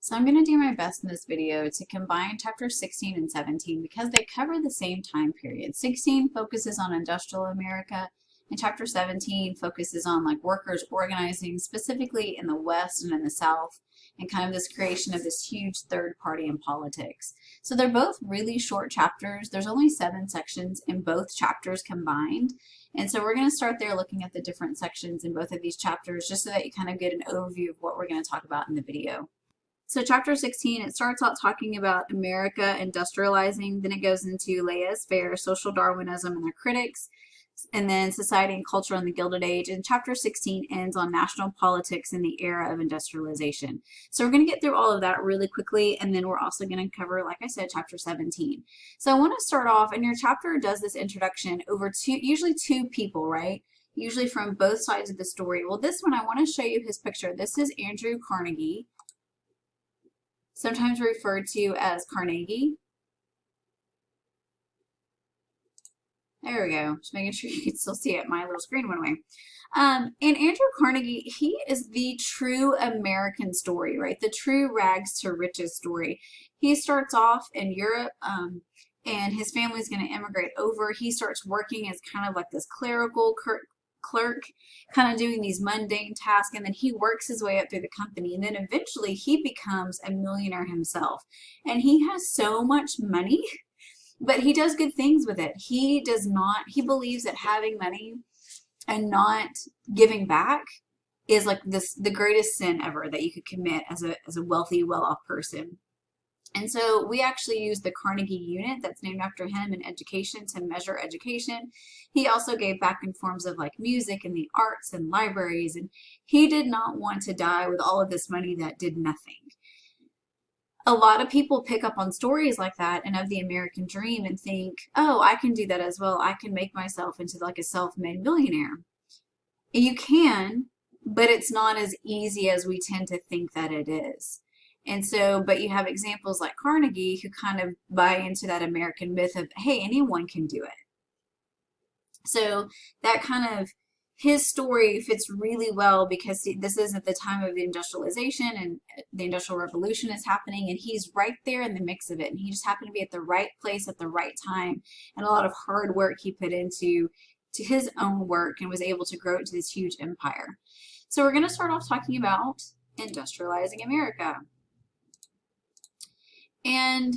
So I'm going to do my best in this video to combine chapter 16 and 17 because they cover the same time period. 16 focuses on industrial America, and chapter 17 focuses on like workers organizing specifically in the West and in the South, and kind of this creation of this huge third party in politics. So they're both really short chapters. There's only 7 sections in both chapters combined. And so we're going to start there looking at the different sections in both of these chapters just so that you kind of get an overview of what we're going to talk about in the video. So chapter 16, it starts out talking about America industrializing, then it goes into laissez-faire, social Darwinism and their critics, and then society and culture in the Gilded Age. And chapter 16 ends on national politics in the era of industrialization. So we're going to get through all of that really quickly, and then we're also going to cover, like I said, chapter 17. So I want to start off, and your chapter does this introduction over usually two people, right? Usually from both sides of the story. Well, this one, I want to show you his picture. This is Andrew Carnegie, sometimes referred to as Carnegie. There we go. Just making sure you can still see it. My little screen went away. And Andrew Carnegie, he is the true American story, right? The true rags to riches story. He starts off in Europe, and his family's going to immigrate over. He starts working as kind of like this clerical clerk, kind of doing these mundane tasks, and then he works his way up through the company, and then eventually he becomes a millionaire himself. And he has so much money, but he does good things with it. He believes that having money and not giving back is like the greatest sin ever that you could commit as a wealthy, well-off person. And so we actually use the Carnegie unit that's named after him in education to measure education. He also gave back in forms of like music and the arts and libraries, and he did not want to die with all of this money that did nothing. A lot of people pick up on stories like that and of the American dream and think, oh, I can do that as well. I can make myself into like a self-made millionaire. You can, but it's not as easy as we tend to think that it is. And so, but you have examples like Carnegie who kind of buy into that American myth of, hey, anyone can do it. So that kind of, his story fits really well because this is at the time of the industrialization and the Industrial Revolution is happening, and he's right there in the mix of it. And he just happened to be at the right place at the right time, and a lot of hard work he put into his own work and was able to grow it to this huge empire. So we're going to start off talking about industrializing America. And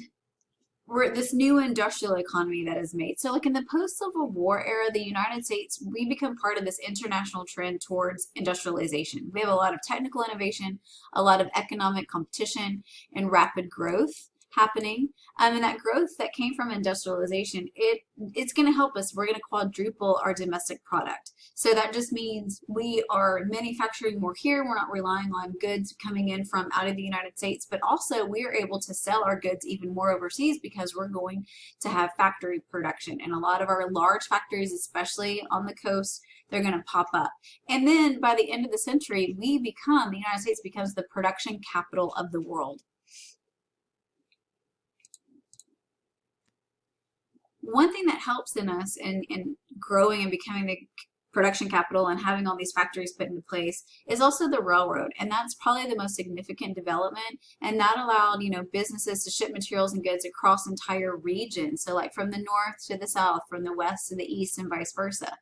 this new industrial economy that is made. So like in the post-Civil War era, the United States, we become part of this international trend towards industrialization. We have a lot of technical innovation, a lot of economic competition, and rapid growth happening. And that growth that came from industrialization, it's going to help us. We're going to quadruple our domestic product. So that just means we are manufacturing more here. We're not relying on goods coming in from out of the United States, but also we are able to sell our goods even more overseas because we're going to have factory production. And a lot of our large factories, especially on the coast, they're going to pop up. And then by the end of the century, the United States becomes the production capital of the world. One thing that helps in us in growing and becoming the production capital and having all these factories put into place is also the railroad, and that's probably the most significant development, and that allowed, you know, businesses to ship materials and goods across entire regions, so like from the north to the south, from the west to the east, and vice versa.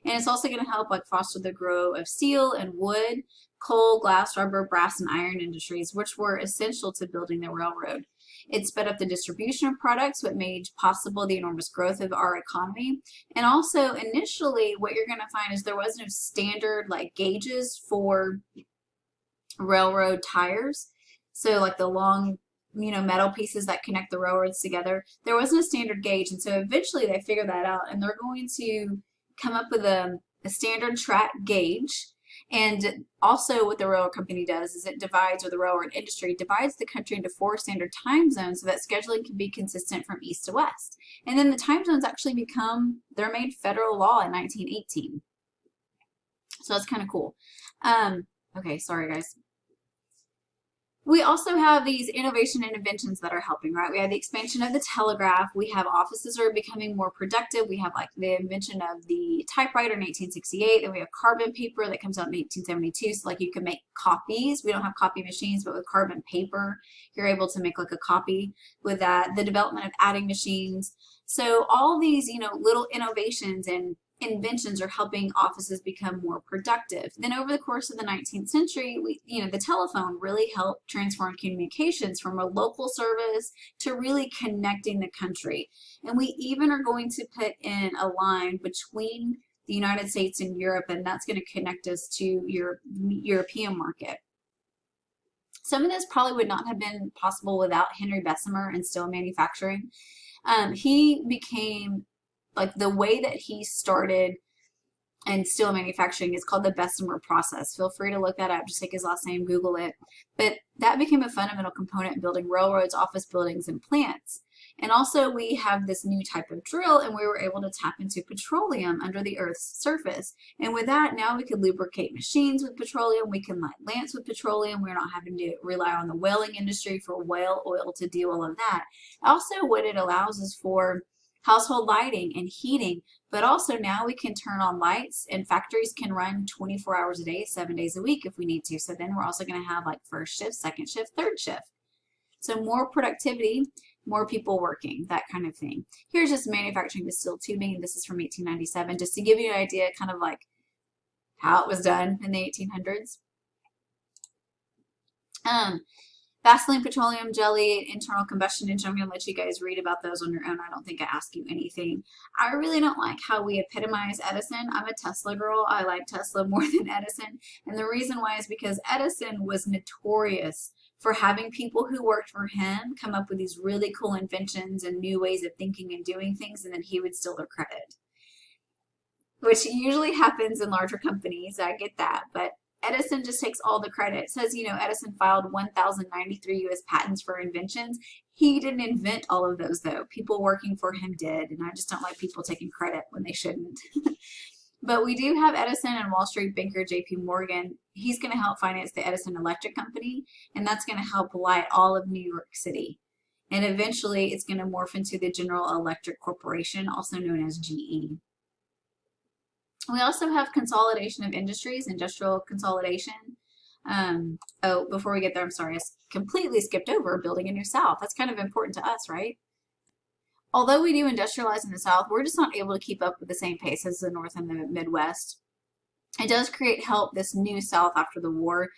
And it's also going to help like foster the growth of steel and wood, coal, glass, rubber, brass, and iron industries, which were essential to building the railroad. It sped up the distribution of products, what made possible the enormous growth of our economy. And also, initially, what you're going to find is there was no standard like gauges for railroad tires. So like the long, you know, metal pieces that connect the railroads together, there wasn't a standard gauge. And so eventually they figured that out, and they're going to come up with a standard track gauge. And also what the railroad company does is it divides, or the railroad industry divides the country into 4 standard time zones so that scheduling can be consistent from east to west. And then the time zones actually they're made federal law in 1918. So that's kind of cool. Okay, sorry guys. We also have these innovation and inventions that are helping, right? We have the expansion of the telegraph. We have offices that are becoming more productive. We have like the invention of the typewriter in 1868. Then we have carbon paper that comes out in 1872. So like you can make copies. We don't have copy machines, but with carbon paper, you're able to make like a copy with that. The development of adding machines. So all these, little innovations and inventions are helping offices become more productive. Then over the course of the 19th century, the telephone really helped transform communications from a local service to really connecting the country. And we even are going to put in a line between the United States and Europe, and that's going to connect us to your European market. Some of this probably would not have been possible without Henry Bessemer and steel manufacturing. He became like the way that he started in steel manufacturing is called the Bessemer process. Feel free to look that up. Just take his last name, Google it. But that became a fundamental component in building railroads, office buildings, and plants. And also we have this new type of drill, and we were able to tap into petroleum under the Earth's surface. And with that, now we can lubricate machines with petroleum. We can light lamps with petroleum. We're not having to rely on the whaling industry for whale oil to do all of that. Also, what it allows is for household lighting and heating, but also now we can turn on lights, and factories can run 24 hours a day, 7 days a week if we need to. So then we're also going to have like first shift, second shift, third shift. So more productivity, more people working, that kind of thing. Here's just manufacturing the steel tubing. This is from 1897, just to give you an idea kind of like how it was done in the 1800s. Vaseline, petroleum jelly, internal combustion engine. I'm going to let you guys read about those on your own. I don't think I ask you anything. I really don't like how we epitomize Edison. I'm a Tesla girl. I like Tesla more than Edison. And the reason why is because Edison was notorious for having people who worked for him come up with these really cool inventions and new ways of thinking and doing things, and then he would steal their credit, which usually happens in larger companies. I get that, but Edison just takes all the credit. It says, Edison filed 1,093 U.S. patents for inventions. He didn't invent all of those, though. People working for him did, and I just don't like people taking credit when they shouldn't. But we do have Edison and Wall Street banker J.P. Morgan. He's going to help finance the Edison Electric Company, and that's going to help light all of New York City. And eventually, it's going to morph into the General Electric Corporation, also known as GE. We also have consolidation of industries, industrial consolidation. Before we get there, I'm sorry, I completely skipped over building a new South. That's kind of important to us, right? Although we do industrialize in the South, we're just not able to keep up with the same pace as the North and the Midwest. It does help this new South after the war.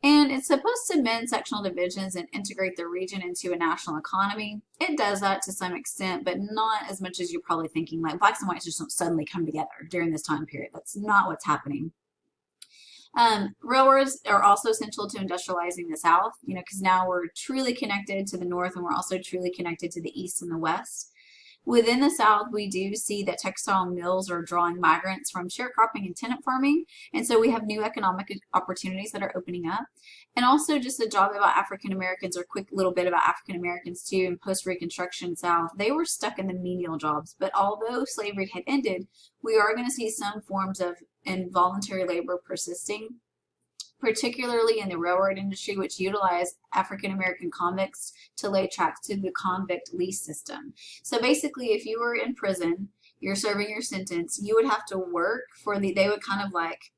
And it's supposed to mend sectional divisions and integrate the region into a national economy. It does that to some extent, but not as much as you're probably thinking. Like blacks and whites just don't suddenly come together during this time period. That's not what's happening. Railroads are also essential to industrializing the South, because now we're truly connected to the North, and we're also truly connected to the East and the West. Within the South, we do see that textile mills are drawing migrants from sharecropping and tenant farming, and so we have new economic opportunities that are opening up. And also just a job about African Americans, or a quick little bit about African Americans too, in post-Reconstruction South. They were stuck in the menial jobs, but although slavery had ended, we are going to see some forms of involuntary labor persisting, particularly in the railroad industry, which utilized African American convicts to lay tracks to the convict lease system. So basically, if you were in prison, you're serving your sentence, you would have to work they would kind of like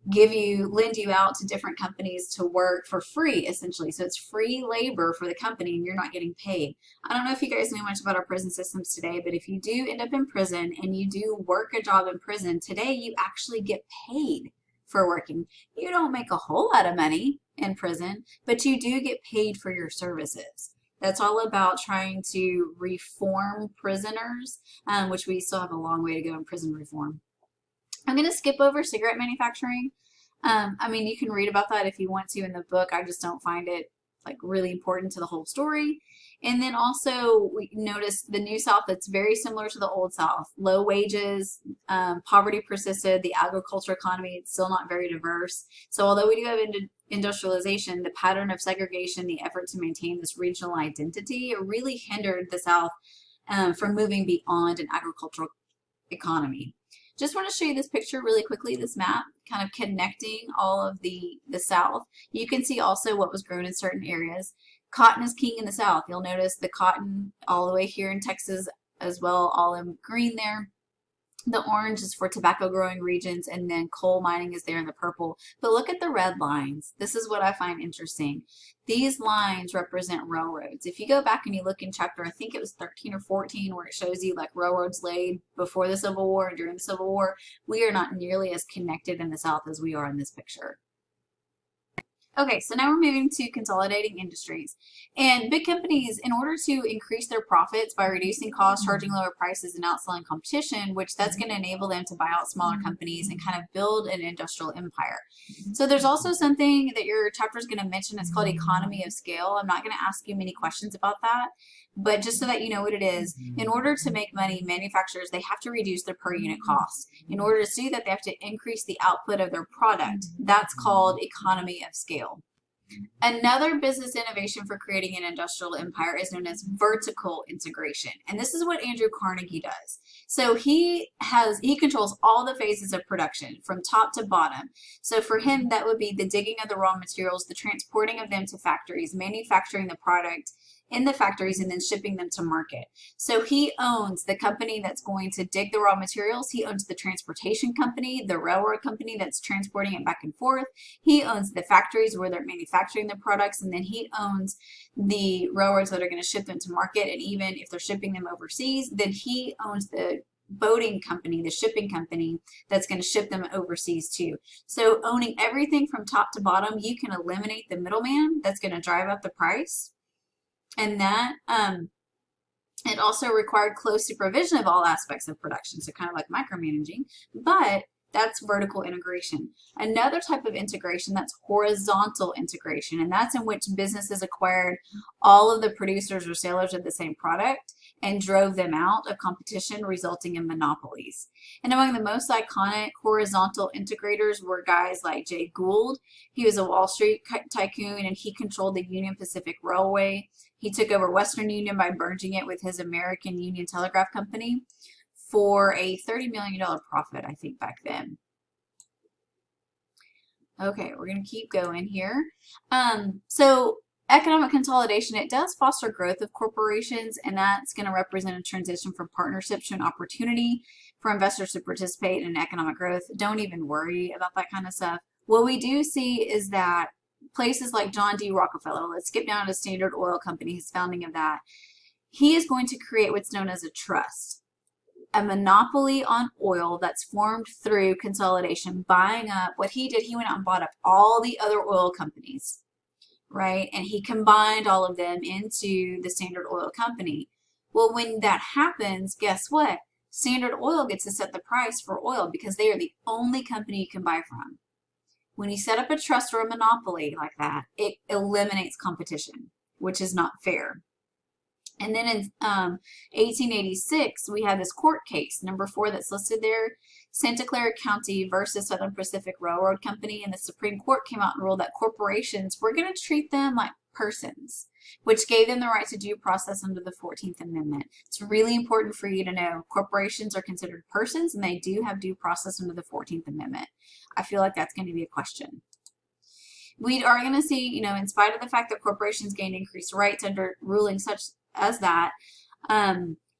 lend you out to different companies to work for free, essentially. So it's free labor for the company, and you're not getting paid. I don't know if you guys know much about our prison systems today, but if you do end up in prison and you do work a job in prison, today you actually get paid for working. You don't make a whole lot of money in prison, but you do get paid for your services. That's all about trying to reform prisoners, which we still have a long way to go in prison reform. I'm going to skip over cigarette manufacturing. You can read about that if you want to in the book. I just don't find it really important to the whole story. And then also we notice the New South that's very similar to the Old South. Low wages, poverty persisted, the agriculture economy, it's still not very diverse. So although we do have industrialization, the pattern of segregation, the effort to maintain this regional identity, it really hindered the South from moving beyond an agricultural economy. Just want to show you this picture really quickly, this map, kind of connecting all of the South. You can see also what was grown in certain areas. Cotton is king in the South. You'll notice the cotton all the way here in Texas as well, all in green there. The orange is for tobacco growing regions, and then coal mining is there in the purple. But look at the red lines. This is what I find interesting. These lines represent railroads. If you go back and you look in chapter, I think it was 13 or 14, where it shows you like railroads laid before the Civil War and during the Civil War, we are not nearly as connected in the South as we are in this picture. Okay, so now we're moving to consolidating industries. And big companies, in order to increase their profits by reducing costs, charging lower prices, and outselling competition, which that's going to enable them to buy out smaller companies and kind of build an industrial empire. So there's also something that your chapter is going to mention. It's called economy of scale. I'm not going to ask you many questions about that, but just so that you know what it is, in order to make money, manufacturers, they have to reduce their per unit costs. In order to do that, they have to increase the output of their product. That's called economy of scale. Another business innovation for creating an industrial empire is known as vertical integration. And this is what Andrew Carnegie does. So he controls all the phases of production from top to bottom. So for him, that would be the digging of the raw materials, the transporting of them to factories, manufacturing the product in the factories, and then shipping them to market. So he owns the company that's going to dig the raw materials. He owns the transportation company, the railroad company that's transporting it back and forth. He owns the factories where they're manufacturing the products, and then he owns the railroads that are going to ship them to market. And even if they're shipping them overseas, then he owns the boating company, the shipping company that's going to ship them overseas too. So owning everything from top to bottom, you can eliminate the middleman that's going to drive up the price. And that it also required close supervision of all aspects of production, so kind of like micromanaging, but that's vertical integration. Another type of integration, that's horizontal integration, and that's in which businesses acquired all of the producers or sellers of the same product and drove them out of competition, resulting in monopolies. And among the most iconic horizontal integrators were guys like Jay Gould. He was a Wall Street tycoon, and he controlled the Union Pacific Railway. He took over Western Union by merging it with his American Union Telegraph Company for a $30 million profit, I think, back then. Okay, we're going to keep going here. So economic consolidation, it does foster growth of corporations, and that's going to represent a transition from partnerships to an opportunity for investors to participate in economic growth. Don't even worry about that kind of stuff. What we do see is that places like John D. Rockefeller, let's skip down to Standard Oil Company, his founding of that, he is going to create what's known as a trust, a monopoly on oil that's formed through consolidation, buying up. What he did, he went out and bought up all the other oil companies, right? And he combined all of them into the Standard Oil Company. Well, when that happens, guess what? Standard Oil gets to set the price for oil because they are the only company you can buy from. When you set up a trust or a monopoly like that, it eliminates competition, which is not fair. And then in 1886, we have this court case, number 4 that's listed there, Santa Clara County versus Southern Pacific Railroad Company. And the Supreme Court came out and ruled that corporations, we're going to treat them like persons, which gave them the right to due process under the 14th Amendment. It's really important for you to know corporations are considered persons, and they do have due process under the 14th Amendment. I feel like that's going to be a question. We are going to see, you know, in spite of the fact that corporations gained increased rights under rulings such as that,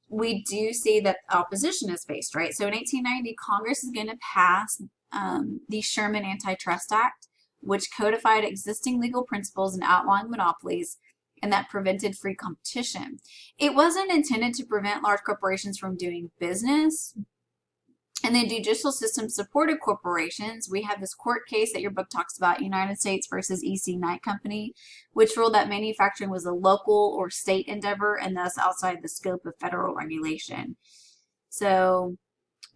we do see that opposition is faced, right? So in 1890, Congress is going to pass the Sherman Antitrust Act, which codified existing legal principles and outlawing monopolies, and that prevented free competition. It wasn't intended to prevent large corporations from doing business, and the judicial system supported corporations. We have this court case that your book talks about, United States versus E.C. Knight Company, which ruled that manufacturing was a local or state endeavor and thus outside the scope of federal regulation. So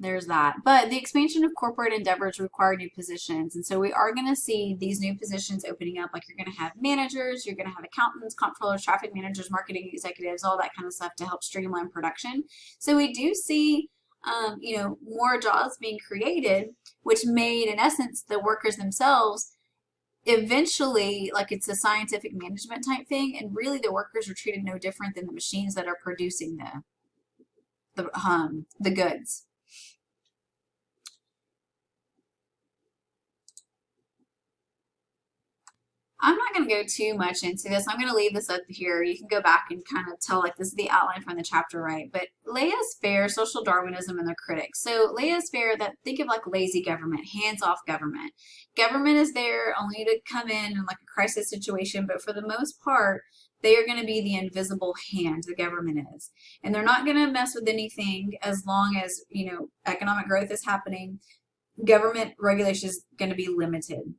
there's that. But the expansion of corporate endeavors require new positions. And so we are going to see these new positions opening up. Like you're going to have managers, you're going to have accountants, comptrollers, traffic managers, marketing executives, all that kind of stuff to help streamline production. So we do see you know, more jobs being created, which made, in essence, the workers themselves eventually, like it's a scientific management type thing, and really the workers are treated no different than the machines that are producing the goods. I'm not going to go too much into this. I'm going to leave this up here. You can go back and kind of tell, like, this is the outline from the chapter, right? But laissez-faire, social Darwinism, and their critics. So laissez-faire, that think of like lazy government, hands-off government. Government is there only to come in like a crisis situation, but for the most part, they are going to be the invisible hand, the government is. And they're not going to mess with anything as long as, you know, economic growth is happening. Government regulation is going to be limited.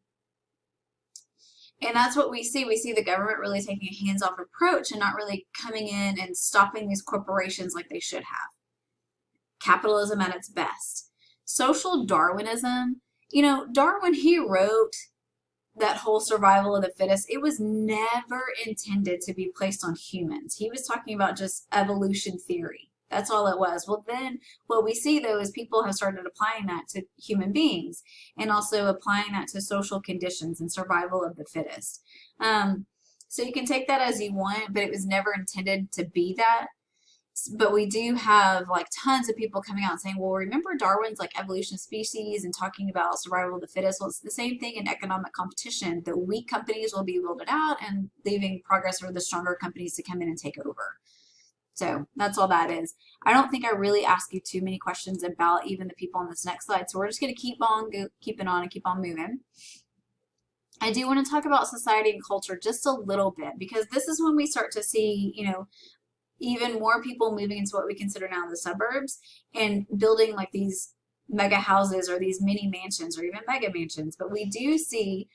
And that's what we see. We see the government really taking a hands-off approach and not really coming in and stopping these corporations like they should have. Capitalism at its best. Social Darwinism, you know, Darwin, he wrote that whole survival of the fittest. It was never intended to be placed on humans. He was talking about just evolution theory. That's all it was. Well, then what we see, though, is people have started applying that to human beings and also applying that to social conditions and survival of the fittest. So you can take that as you want, but it was never intended to be that. But we do have like tons of people coming out and saying, well, remember Darwin's like evolution of species and talking about survival of the fittest. Well, it's the same thing in economic competition. The weak companies will be ruled out and leaving progress for the stronger companies to come in and take over. So that's all that is. I don't think I really asked you too many questions about even the people on this next slide. So we're just going to keep on keeping on and keep on moving. I do want to talk about society and culture just a little bit because this is when we start to see, you know, even more people moving into what we consider now the suburbs and building like these mega houses or these mini mansions or even mega mansions. But we do see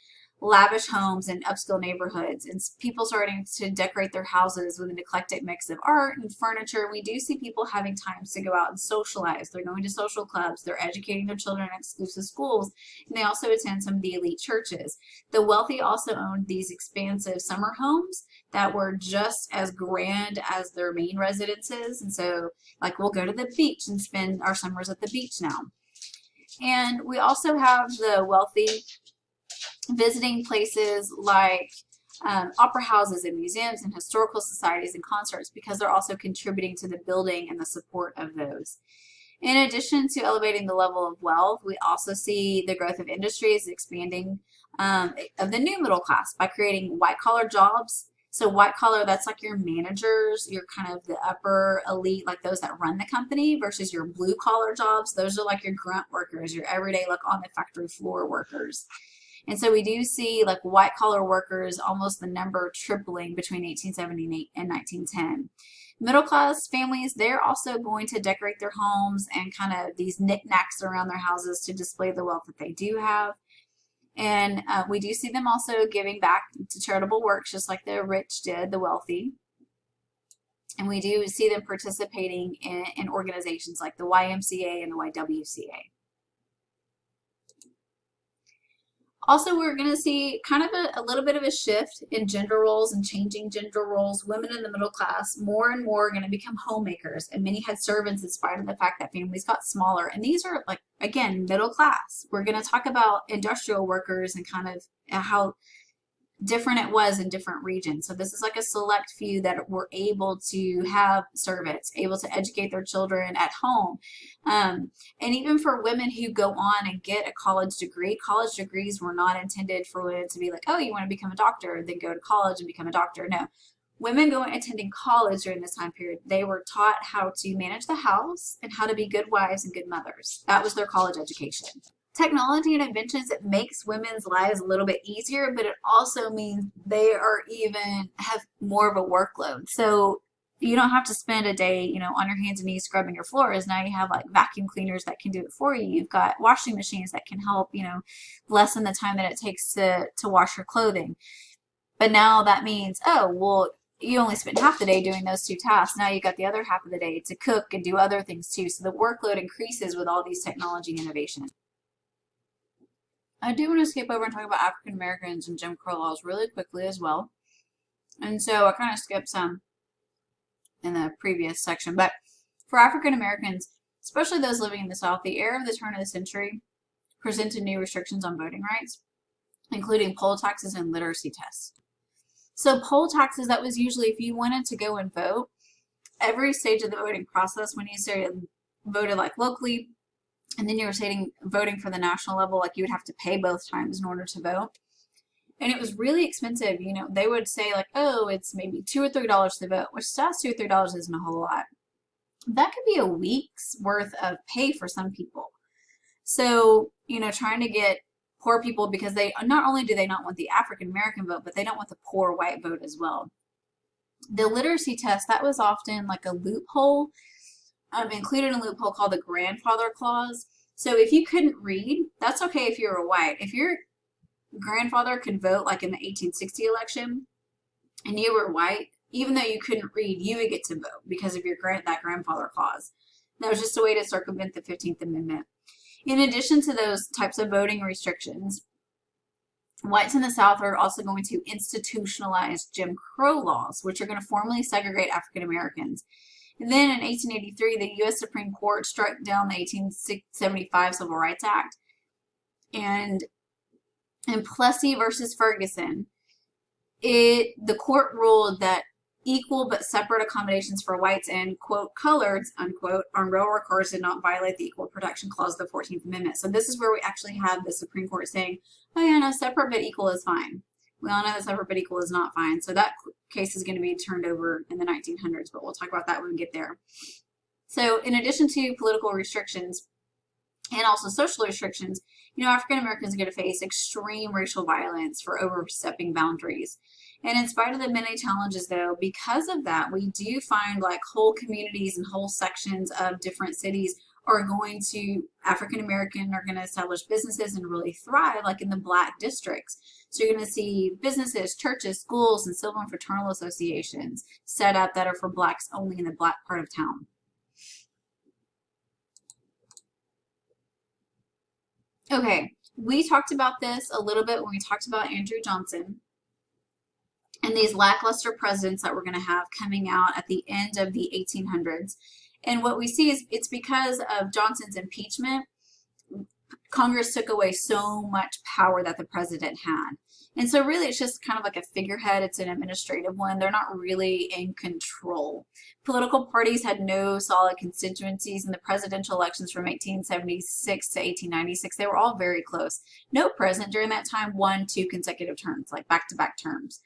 lavish homes and upscale neighborhoods and people starting to decorate their houses with an eclectic mix of art and furniture. We do see people having times to go out and socialize. They're going to social clubs. They're educating their children in exclusive schools. And they also attend some of the elite churches. The wealthy also owned these expansive summer homes that were just as grand as their main residences. And so, like, we'll go to the beach and spend our summers at the beach now. And we also have the wealthy visiting places like opera houses and museums and historical societies and concerts because they're also contributing to the building and the support of those. In addition to elevating the level of wealth, we also see the growth of industries expanding of the new middle class by creating white-collar jobs. So white collar, that's like your managers, your kind of the upper elite, like those that run the company versus your blue collar jobs. Those are like your grunt workers, your everyday like on the factory floor workers. And so we do see like white collar workers, almost the number tripling between 1878 and 1910. Middle class families, they're also going to decorate their homes and kind of these knickknacks around their houses to display the wealth that they do have. And we do see them also giving back to charitable works, just like the rich did, the wealthy. And we do see them participating in organizations like the YMCA and the YWCA. Also, we're going to see kind of a little bit of a shift in gender roles and changing gender roles. Women in the middle class, more and more are going to become homemakers, and many had servants in spite of the fact that families got smaller. And these are, like, again, middle class. We're going to talk about industrial workers and kind of how different it was in different regions. So this is like a select few that were able to have servants, able to educate their children at home. And even for women who go on and get a college degrees were not intended for women to be like, oh, you want to become a doctor, then go to college and become a doctor. No. Women attending college during this time period, they were taught how to manage the house and how to be good wives and good mothers. That was their college education. Technology and inventions, it makes women's lives a little bit easier, but it also means they are even have more of a workload. So you don't have to spend a day, you know, on your hands and knees scrubbing your floors. Now you have like vacuum cleaners that can do it for you. You've got washing machines that can help, you know, lessen the time that it takes to wash your clothing. But now that means, oh, well, you only spent half the day doing those two tasks. Now you got the other half of the day to cook and do other things too. So the workload increases with all these technology innovations. I do want to skip over and talk about African Americans and Jim Crow laws really quickly as well. And so I kind of skipped some in the previous section. But for African Americans, especially those living in the South, the era of the turn of the century presented new restrictions on voting rights, including poll taxes and literacy tests. So poll taxes, that was usually if you wanted to go and vote, every stage of the voting process, when you voted like locally, and then you were voting for the national level, like you would have to pay both times in order to vote. And it was really expensive. You know, they would say like, oh, it's maybe $2 or $3 to vote, which that's $2 or $3 isn't a whole lot. That could be a week's worth of pay for some people. So, you know, trying to get poor people, because they not only do they not want the African American vote, but they don't want the poor white vote as well. The literacy test, that was often like a loophole, included a loophole called the grandfather clause. So if you couldn't read, that's okay if you were white. If your grandfather could vote, like in the 1860 election, and you were white, even though you couldn't read, you would get to vote because of your that grandfather clause. That was just a way to circumvent the 15th Amendment. In addition to those types of voting restrictions, whites in the South are also going to institutionalize Jim Crow laws, which are going to formally segregate African Americans. And then in 1883, the U.S. Supreme Court struck down the 1875 Civil Rights Act. And in Plessy versus Ferguson, the court ruled that equal but separate accommodations for whites and, quote, coloreds, unquote, on railroad cars did not violate the Equal Protection Clause of the 14th Amendment. So this is where we actually have the Supreme Court saying, oh yeah, no, separate but equal is fine. We all know that separate but equal is not fine. So that case is going to be turned over in the 1900s, but we'll talk about that when we get there. So in addition to political restrictions and also social restrictions, you know, African Americans are going to face extreme racial violence for overstepping boundaries. And in spite of the many challenges, though, because of that, we do find like whole communities and whole sections of different cities are going to, African American are going to establish businesses and really thrive, like in the Black districts. So you're going to see businesses, churches, schools, and civil and fraternal associations set up that are for Blacks only in the Black part of town. Okay, we talked about this a little bit when we talked about Andrew Johnson and these lackluster presidents that we're going to have coming out at the end of the 1800s. And what we see is it's because of Johnson's impeachment, Congress took away so much power that the president had. And so really it's just kind of like a figurehead. It's an administrative one. They're not really in control. Political parties had no solid constituencies in the presidential elections from 1876 to 1896. They were all very close. No president during that time won 2 consecutive terms, like back-to-back terms.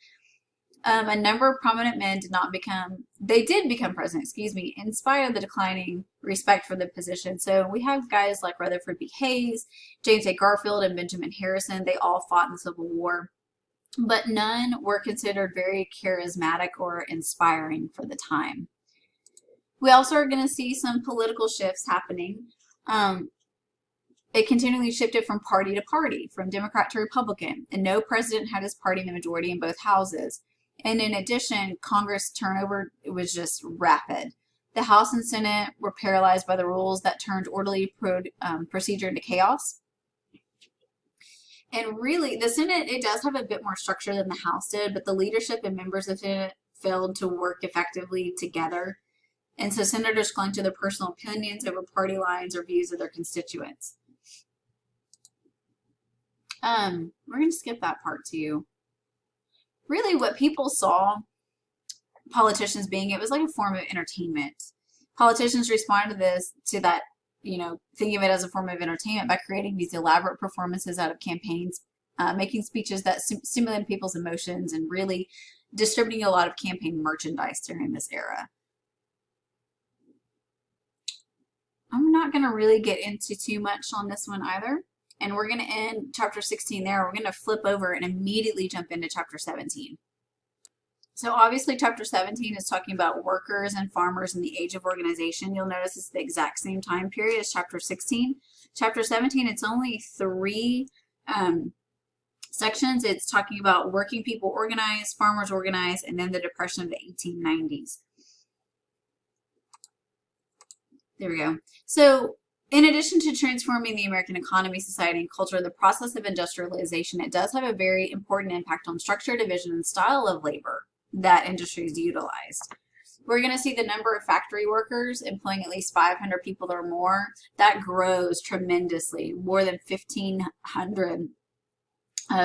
A number of prominent men did become president, in spite of the declining respect for the position. So we have guys like Rutherford B. Hayes, James A. Garfield, and Benjamin Harrison. They all fought in the Civil War, but none were considered very charismatic or inspiring for the time. We also are going to see some political shifts happening. It continually shifted from party to party, from Democrat to Republican, and no president had his party in the majority in both houses. And in addition, Congress turnover was just rapid. The House and Senate were paralyzed by the rules that turned orderly procedure into chaos. And really, the Senate, it does have a bit more structure than the House did, but the leadership and members of the Senate failed to work effectively together. And so senators clung to their personal opinions over party lines or views of their constituents. We're going to skip that part too. Really what people saw politicians being, it was like a form of entertainment. Politicians responded to that, thinking of it as a form of entertainment by creating these elaborate performances out of campaigns, making speeches that stimulated people's emotions, and really distributing a lot of campaign merchandise during this era. I'm not going to really get into too much on this one either. And we're going to end chapter 16 there. We're going to flip over and immediately jump into chapter 17. So obviously chapter 17 is talking about workers and farmers in the age of organization. You'll notice it's the exact same time period as chapter 16. Chapter 17, it's only 3 sections. It's talking about working people organized, farmers organized, and then the Depression of the 1890s. There we go. So in addition to transforming the American economy, society, and culture, the process of industrialization, it does have a very important impact on structure, division, and style of labor that industries utilized. We're going to see the number of factory workers employing at least 500 people or more. That grows tremendously. More than 1,500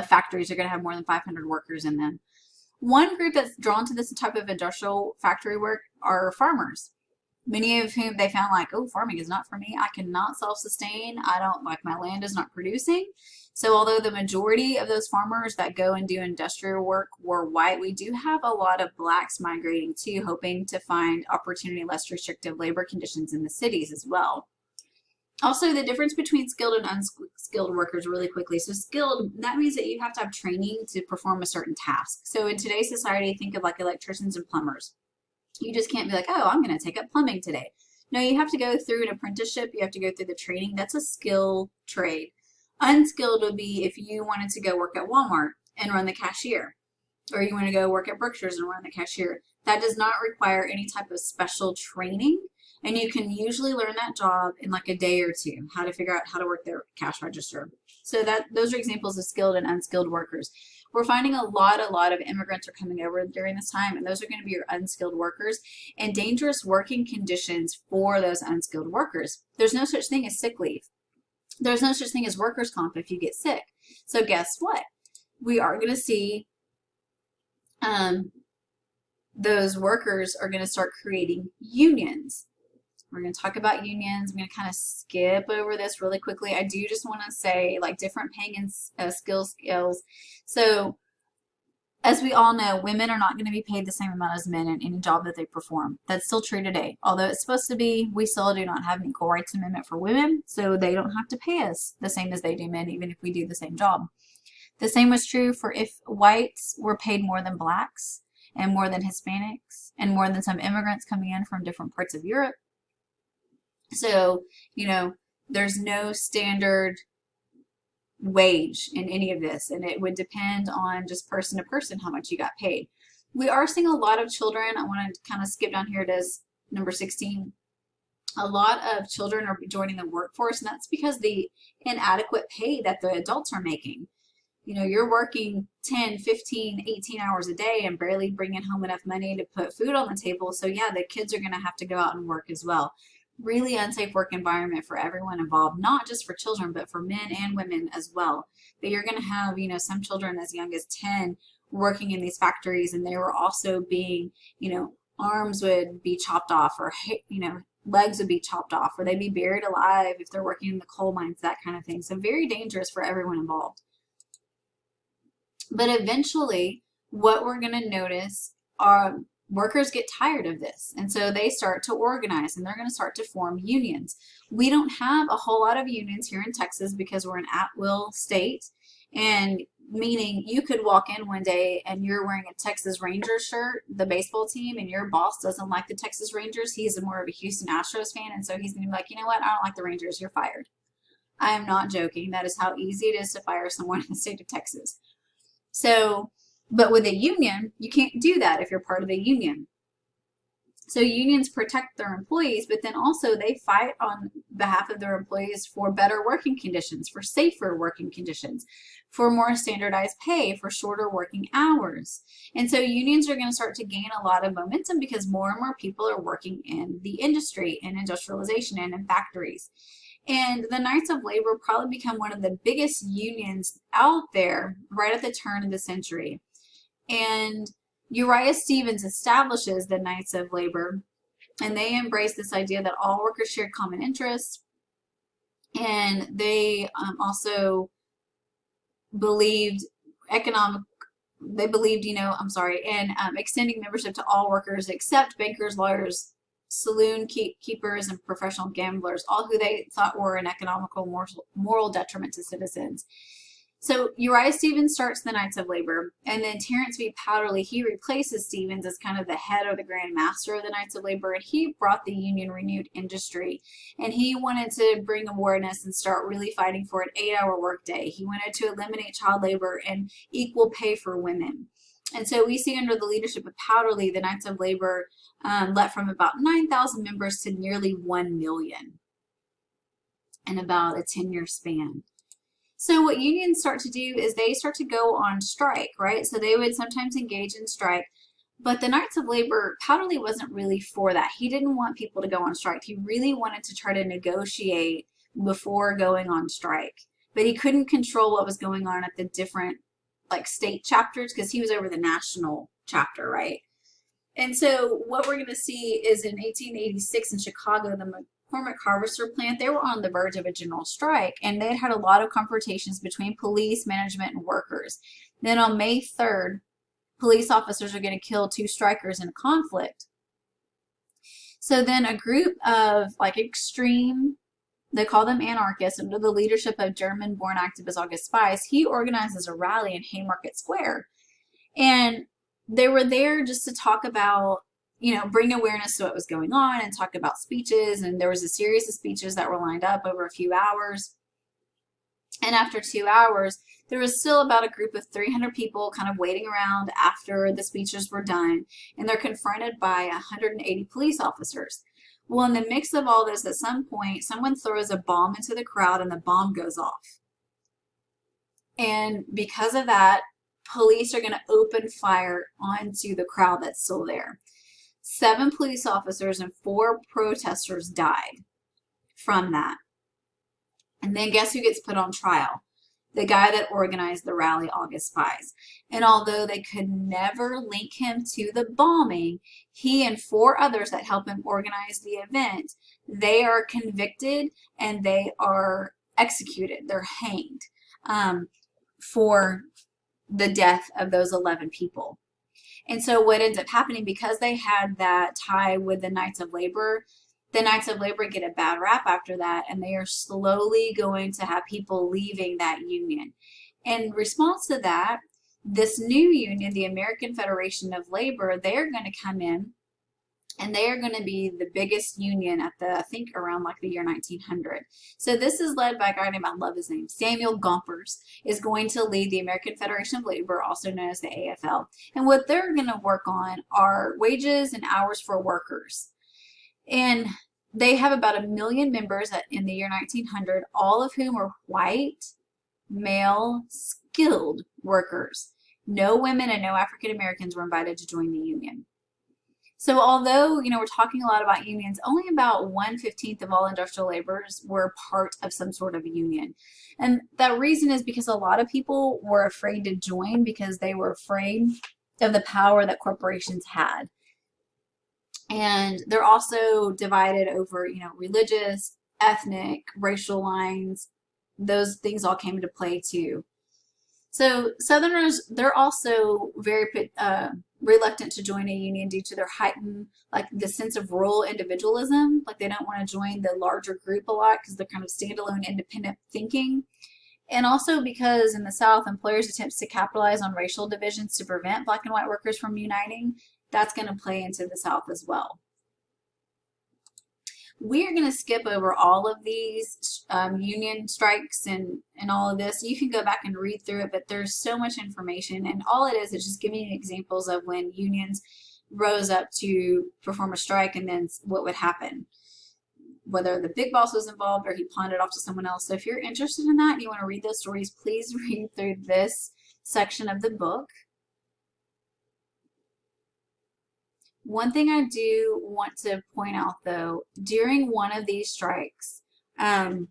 factories are going to have more than 500 workers in them. One group that's drawn to this type of industrial factory work are farmers. Many of whom they found like, oh, farming is not for me. I cannot self-sustain. I don't like, my land is not producing. So although the majority of those farmers that go and do industrial work were white, we do have a lot of blacks migrating too, hoping to find opportunity less restrictive labor conditions in the cities as well. Also, the difference between skilled and unskilled workers really quickly. So skilled, that means that you have to have training to perform a certain task. So in today's society, think of like electricians and plumbers. You just can't be like, oh, I'm going to take up plumbing today. No, you have to go through an apprenticeship. You have to go through the training. That's a skill trade. Unskilled would be if you wanted to go work at Walmart and run the cashier, or you want to go work at Berkshire's and run the cashier. That does not require any type of special training, and you can usually learn that job in like a day or two, how to figure out how to work their cash register. So those are examples of skilled and unskilled workers. We're finding a lot of immigrants are coming over during this time, and those are going to be your unskilled workers and dangerous working conditions for those unskilled workers. There's no such thing as sick leave. There's no such thing as workers' comp if you get sick. So guess what? We are going to see those workers are going to start creating unions. We're going to talk about unions. I'm going to kind of skip over this really quickly. I do just want to say like different paying and skills. So as we all know, women are not going to be paid the same amount as men in any job that they perform. That's still true today. Although it's supposed to be, we still do not have an equal rights amendment for women, so they don't have to pay us the same as they do men, even if we do the same job. The same was true for if whites were paid more than blacks and more than Hispanics and more than some immigrants coming in from different parts of Europe. So, you know, there's no standard wage in any of this, and it would depend on just person to person how much you got paid. We are seeing a lot of children. I want to kind of skip down here to number 16. A lot of children are joining the workforce, and that's because the inadequate pay that the adults are making. You know, you're working 10, 15, 18 hours a day and barely bringing home enough money to put food on the table. So yeah, the kids are going to have to go out and work as well. Really unsafe work environment for everyone involved, not just for children, but for men and women as well. But you're going to have, you know, some children as young as 10 working in these factories, and they were also being, you know, arms would be chopped off, or, you know, legs would be chopped off, or they'd be buried alive if they're working in the coal mines, that kind of thing. So very dangerous for everyone involved. But eventually, what we're going to notice are workers get tired of this, and so they start to organize, and they're going to start to form unions. We don't have a whole lot of unions here in Texas because we're an at-will state, and meaning you could walk in one day and you're wearing a Texas Rangers shirt, the baseball team, and your boss doesn't like the Texas Rangers. He's more of a Houston Astros fan, and so he's going to be like, you know what, I don't like the Rangers, you're fired. I am not joking. That is how easy it is to fire someone in the state of Texas. So, but with a union, you can't do that if you're part of a union. So unions protect their employees, but then also they fight on behalf of their employees for better working conditions, for safer working conditions, for more standardized pay, for shorter working hours. And so unions are going to start to gain a lot of momentum because more and more people are working in the industry, in industrialization, and in factories. And the Knights of Labor probably become one of the biggest unions out there right at the turn of the century. And Uriah Stevens establishes the Knights of Labor, and they embrace this idea that all workers shared common interests, and they also believed in extending membership to all workers except bankers, lawyers, saloon keepers, and professional gamblers, all who they thought were an economical moral detriment to citizens. So Uriah Stevens starts the Knights of Labor, and then Terrence V. Powderly, he replaces Stevens as kind of the head or the Grand Master of the Knights of Labor, and he brought the union renewed industry, and he wanted to bring awareness and start really fighting for an 8-hour workday. He wanted to eliminate child labor and equal pay for women. And so we see under the leadership of Powderly, the Knights of Labor led from about 9,000 members to nearly 1 million in about a 10-year span. So what unions start to do is they start to go on strike, right? So they would sometimes engage in strike. But the Knights of Labor, Powderly wasn't really for that. He didn't want people to go on strike. He really wanted to try to negotiate before going on strike. But he couldn't control what was going on at the different state chapters because he was over the national chapter, right? And so what we're going to see is in 1886 in Chicago, the McCormick Harvester plant, they were on the verge of a general strike, and they had a lot of confrontations between police, management, and workers. Then on May 3rd, police officers are going to kill 2 strikers in a conflict. So then a group of like extreme, they call them anarchists, under the leadership of German-born activist August Spies, he organizes a rally in Haymarket Square. And they were there just to talk about, you know, bring awareness to what was going on and talk about speeches. And there was a series of speeches that were lined up over a few hours. And after 2 hours, there was still about a group of 300 people kind of waiting around after the speeches were done. And they're confronted by 180 police officers. Well, in the mix of all this, at some point, someone throws a bomb into the crowd and the bomb goes off. And because of that, police are going to open fire onto the crowd that's still there. 7 police officers and 4 protesters died from that. And then guess who gets put on trial? The guy that organized the rally, August Spies. And although they could never link him to the bombing, he and 4 others that helped him organize the event, they are convicted and they are executed. They're hanged for the death of those 11 people. And so what ends up happening, because they had that tie with the Knights of Labor, the Knights of Labor get a bad rap after that, and they are slowly going to have people leaving that union. In response to that, this new union, the American Federation of Labor, they're going to come in, and they are going to be the biggest union at the, I think, around like the year 1900. So this is led by a guy named, I love his name, Samuel Gompers, is going to lead the American Federation of Labor, also known as the AFL. And what they're going to work on are wages and hours for workers. And they have about 1 million members in the year 1900, all of whom are white, male, skilled workers. No women and no African Americans were invited to join the union. So although, you know, we're talking a lot about unions, only about 1/15 of all industrial laborers were part of some sort of a union. And that reason is because a lot of people were afraid to join because they were afraid of the power that corporations had. And they're also divided over, you know, religious, ethnic, racial lines. Those things all came into play too. So Southerners, they're also very reluctant to join a union due to their heightened, like the sense of rural individualism. Like they don't want to join the larger group a lot because they're kind of standalone, independent thinking. And also because in the South, employers' attempts to capitalize on racial divisions to prevent Black and white workers from uniting, that's going to play into the South as well. We are going to skip over all of these union strikes and all of this. You can go back and read through it, but there's so much information, and all it is just giving you examples of when unions rose up to perform a strike and then what would happen, whether the big boss was involved or he pawned it off to someone else. So if you're interested in that and you want to read those stories, please read through this section of the book. One thing I do want to point out, though, during one of these strikes, and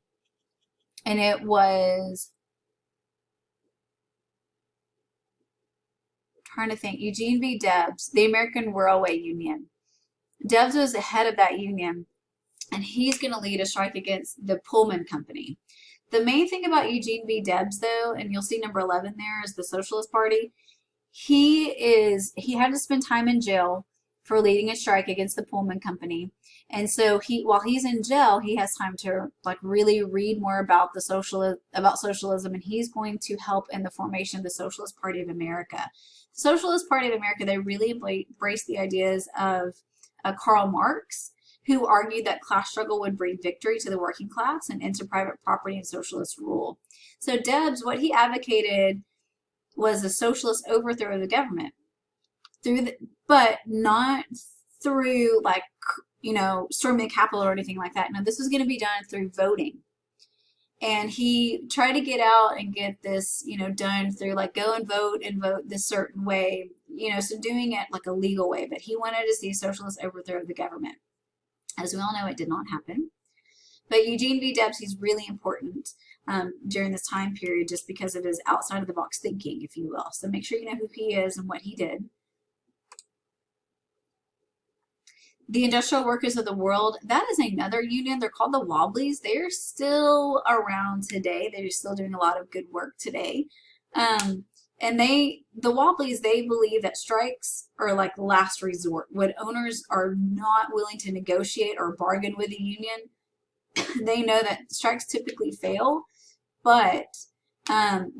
it was, I'm trying to think, Eugene V. Debs, the American Railway Union. Debs was the head of that union, and he's going to lead a strike against the Pullman Company. The main thing about Eugene V. Debs, though, and you'll see number 11 there is the Socialist Party, he had to spend time in jail for leading a strike against the Pullman Company. And so while he's in jail, he has time to like really read more about socialism, and he's going to help in the formation of the Socialist Party of America. The Socialist Party of America, they really embrace the ideas of Karl Marx, who argued that class struggle would bring victory to the working class and into private property and socialist rule. So Debs, what he advocated was a socialist overthrow of the government, but not through like, you know, storming the Capitol or anything like that. No, this was going to be done through voting. And he tried to get out and get this, you know, done through like go and vote this certain way, you know, so doing it like a legal way. But he wanted to see socialist overthrow of the government. As we all know, it did not happen. But Eugene V. Debs, he's really important during this time period just because of his outside of the box thinking, if you will. So make sure you know who he is and what he did. The Industrial Workers of the World, that is another union. They're called the Wobblies. They're still around today. They're still doing a lot of good work today. And the Wobblies, they believe that strikes are like last resort. When owners are not willing to negotiate or bargain with a union, they know that strikes typically fail, but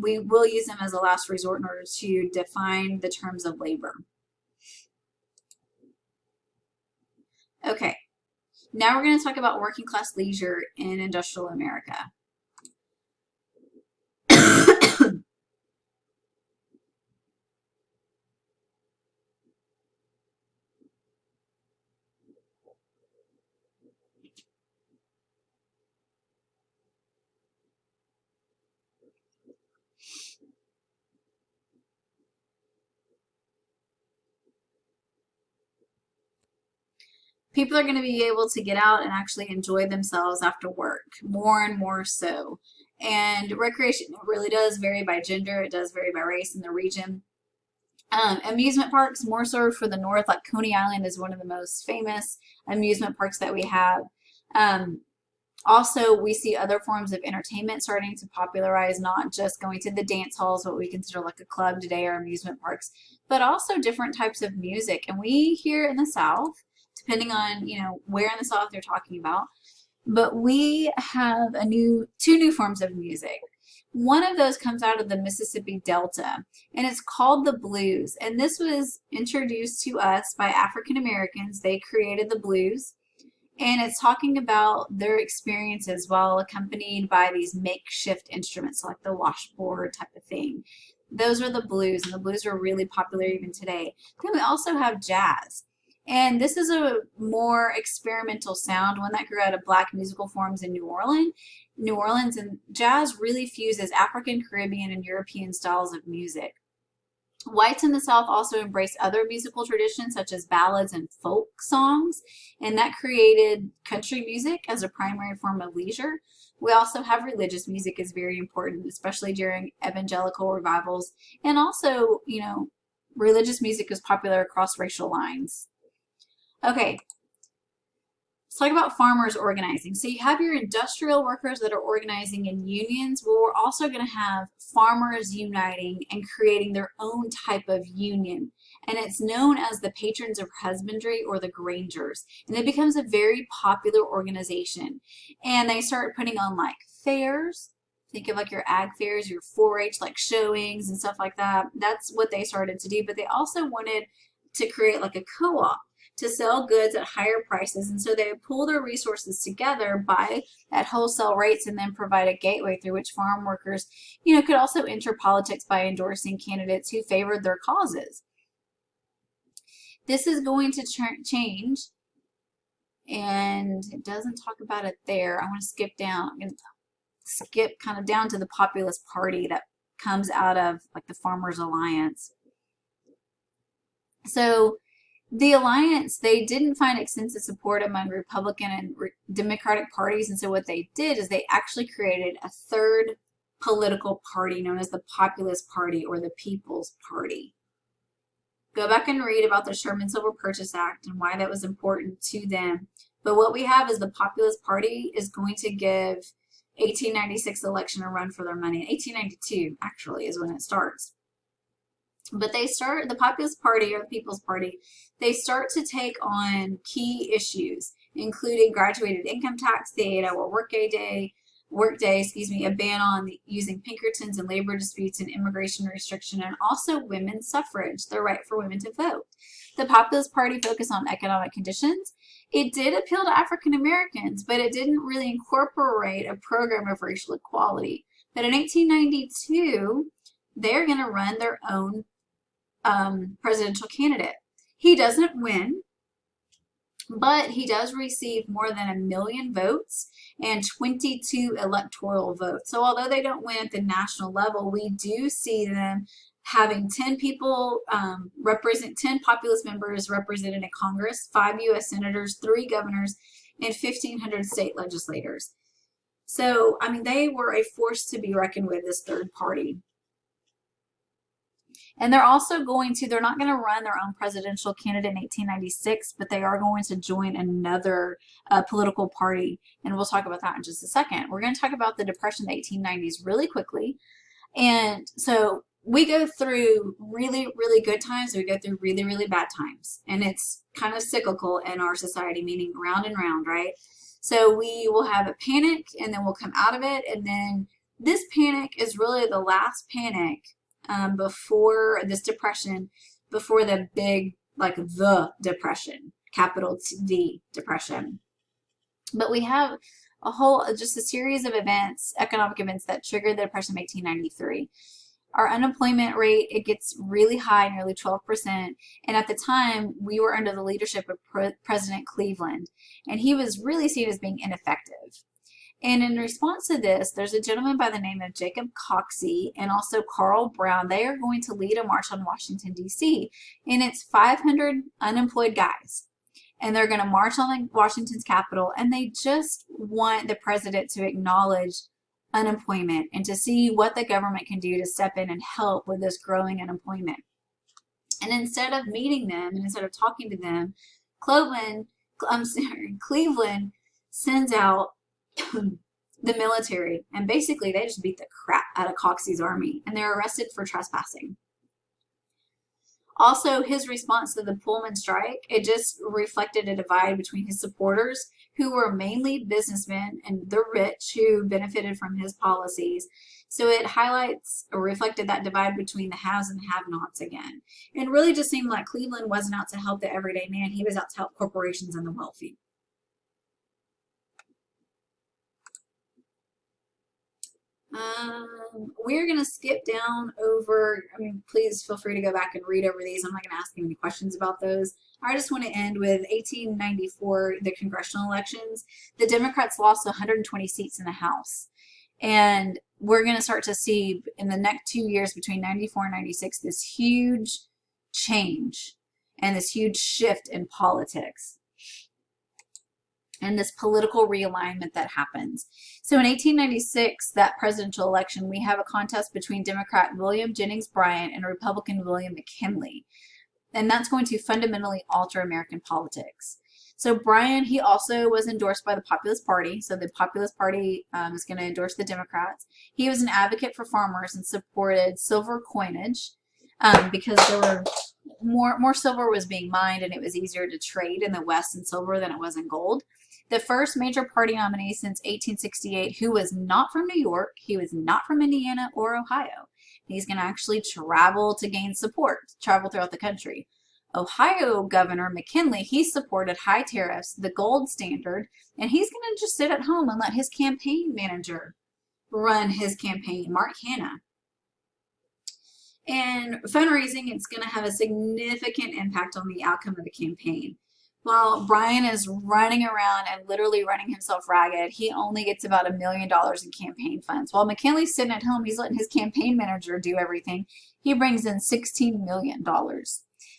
we will use them as a last resort in order to define the terms of labor. Okay, now we're going to talk about working class leisure in industrial America. People are going to be able to get out and actually enjoy themselves after work, more and more so. And recreation really does vary by gender. It does vary by race and the region. Amusement parks, more so for the north, like Coney Island is one of the most famous amusement parks that we have. Also, we see other forms of entertainment starting to popularize, not just going to the dance halls, what we consider like a club today, or amusement parks, but also different types of music. And we here in the South, depending on, where in the South you're talking about, but we have two new forms of music. One of those comes out of the Mississippi Delta, and it's called the blues. And this was introduced to us by African Americans. They created the blues, and it's talking about their experiences while accompanied by these makeshift instruments, like the washboard type of thing. Those are the blues, and the blues are really popular even today. Then we also have jazz. And this is a more experimental sound, one that grew out of Black musical forms in New Orleans, and jazz really fuses African, Caribbean, and European styles of music. Whites in the South also embraced other musical traditions such as ballads and folk songs, and that created country music as a primary form of leisure. We also have religious music is very important, especially during evangelical revivals, and also, religious music is popular across racial lines. Okay, let's talk about farmers organizing. So you have your industrial workers that are organizing in unions. Well, we're also going to have farmers uniting and creating their own type of union. And it's known as the Patrons of Husbandry, or the Grangers. And it becomes a very popular organization. And they start putting on like fairs. Think of like your ag fairs, your 4-H like showings and stuff like that. That's what they started to do. But they also wanted to create like a co-op to sell goods at higher prices, and so they would pool their resources together, buy at wholesale rates, and then provide a gateway through which farm workers, could also enter politics by endorsing candidates who favored their causes. This is going to change, and it doesn't talk about it there. I want to skip down. I'm going to skip kind of down to the Populist Party that comes out of like the Farmers Alliance. So the alliance, they didn't find extensive support among Republican and Democratic parties, and so what they did is they actually created a third political party known as the Populist Party, or the People's Party. Go back and read about the Sherman Silver Purchase Act and why that was important to them. But what we have is the Populist Party is going to give 1896 election a run for their money. 1892 actually is when it starts. But the Populist Party, or the People's Party, they start to take on key issues, including graduated income tax, the 8-hour workday, a ban on using Pinkertons in labor disputes and immigration restriction, and also women's suffrage, the right for women to vote. The Populist Party focused on economic conditions. It did appeal to African Americans, but it didn't really incorporate a program of racial equality. But in 1892, they're going to run their own presidential candidate. He doesn't win, but he does receive more than 1 million votes and 22 electoral votes. So although they don't win at the national level, we do see them having 10 people 10 populist members represented in Congress, 5 U.S. senators, 3 governors, and 1,500 state legislators. So, they were a force to be reckoned with, this third party. And they're also they're not going to run their own presidential candidate in 1896, but they are going to join another political party. And we'll talk about that in just a second. We're going to talk about the Depression of the 1890s really quickly. And so we go through really, really good times. We go through really, really bad times. And it's kind of cyclical in our society, meaning round and round, right? So we will have a panic and then we'll come out of it. And then this panic is really the last panic before this depression, before the big, like the depression, capital D depression. But we have just a series of events, economic events that triggered the Depression of 1893. Our unemployment rate, it gets really high, nearly 12%. And at the time, we were under the leadership of President Cleveland, and he was really seen as being ineffective. And in response to this, there's a gentleman by the name of Jacob Coxey and also Carl Brown. They are going to lead a march on Washington, D.C., and it's 500 unemployed guys. And they're going to march on Washington's Capitol, and they just want the president to acknowledge unemployment and to see what the government can do to step in and help with this growing unemployment. And instead of meeting them and instead of talking to them, Cleveland sends out the military, and basically they just beat the crap out of Coxey's army, and they're arrested for trespassing. Also, his response to the Pullman strike, it just reflected a divide between his supporters, who were mainly businessmen and the rich who benefited from his policies. So it highlights or reflected that divide between the haves and have-nots again. It really just seemed like Cleveland wasn't out to help the everyday man. He was out to help corporations and the wealthy. We're going to skip down over, please feel free to go back and read over these. I'm not going to ask you any questions about those. I just want to end with 1894, the congressional elections. The Democrats lost 120 seats in the House. And we're going to start to see in the next 2 years between 94 and 96 this huge change and this huge shift in politics and this political realignment that happens. So in 1896, that presidential election, we have a contest between Democrat William Jennings Bryan and Republican William McKinley. And that's going to fundamentally alter American politics. So Bryan, he also was endorsed by the Populist Party. So the Populist Party is going to endorse the Democrats. He was an advocate for farmers and supported silver coinage because there were more silver was being mined, and it was easier to trade in the West in silver than it was in gold. The first major party nominee since 1868, who was not from New York, he was not from Indiana or Ohio. He's going to actually travel to gain support, travel throughout the country. Ohio Governor McKinley, he supported high tariffs, the gold standard, and he's going to just sit at home and let his campaign manager run his campaign, Mark Hanna. And fundraising, it's going to have a significant impact on the outcome of the campaign. While Bryan is running around and literally running himself ragged, he only gets about $1 million in campaign funds. While McKinley's sitting at home, he's letting his campaign manager do everything. He brings in $16 million.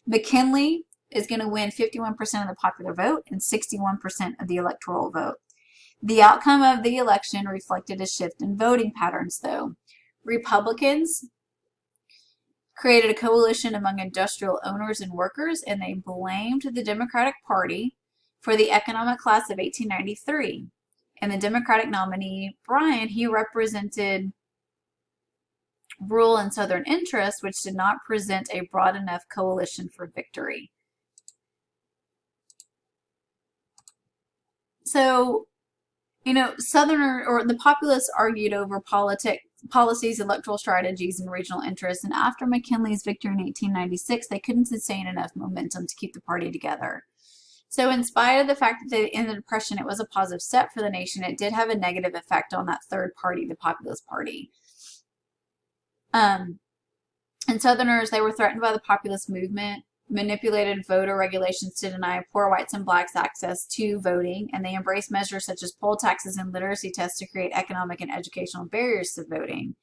McKinley is going to win 51% of the popular vote and 61% of the electoral vote. The outcome of the election reflected a shift in voting patterns, though. Republicans created a coalition among industrial owners and workers, and they blamed the Democratic Party for the economic collapse of 1893. And the Democratic nominee, Bryan, he represented rural and southern interests, which did not present a broad enough coalition for victory. So, Southerners or the populists argued over policies, electoral strategies, and regional interests. And after McKinley's victory in 1896, they couldn't sustain enough momentum to keep the party together. So in spite of the fact that in the Depression it was a positive step for the nation, it did have a negative effect on that third party, the Populist Party. And Southerners, they were threatened by the populist movement, manipulated voter regulations to deny poor whites and blacks access to voting, and they embraced measures such as poll taxes and literacy tests to create economic and educational barriers to voting.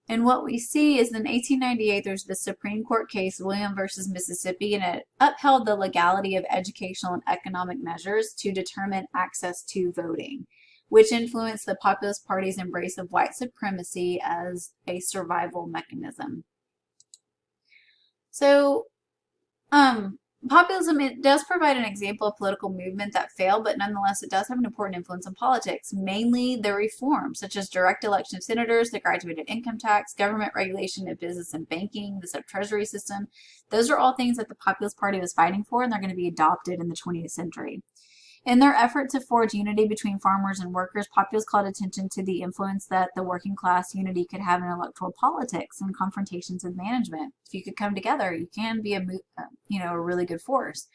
And what we see is in 1898, there's the Supreme Court case, William versus Mississippi, and it upheld the legality of educational and economic measures to determine access to voting, which influenced the Populist Party's embrace of white supremacy as a survival mechanism. So, populism, it does provide an example of political movement that failed, but nonetheless, it does have an important influence on politics, mainly the reforms, such as direct election of senators, the graduated income tax, government regulation of business and banking, the sub-treasury system. Those are all things that the Populist Party was fighting for, and they're going to be adopted in the 20th century. In their effort to forge unity between farmers and workers, populists called attention to the influence that the working class unity could have in electoral politics and confrontations with management. If you could come together, you can be a really good force.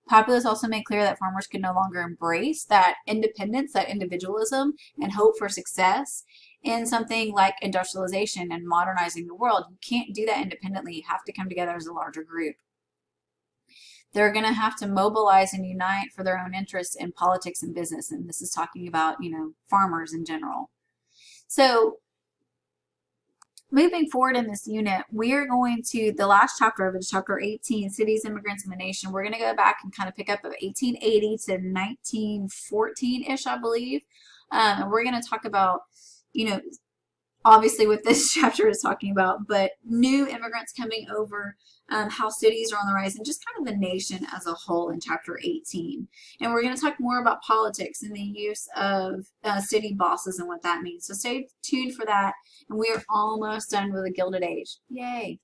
Populists also made clear that farmers could no longer embrace that independence, that individualism, and hope for success in something like industrialization and modernizing the world. You can't do that independently. You have to come together as a larger group. They're going to have to mobilize and unite for their own interests in politics and business. And this is talking about, farmers in general. So moving forward in this unit, we are going to, the last chapter of it is chapter 18, Cities, Immigrants, and the Nation. We're going to go back and kind of pick up of 1880 to 1914-ish, I believe. And we're going to talk about, obviously what this chapter is talking about, but new immigrants coming over, how cities are on the rise, and just kind of the nation as a whole in chapter 18. And we're going to talk more about politics and the use of city bosses and what that means. So stay tuned for that. And we are almost done with the Gilded Age. Yay!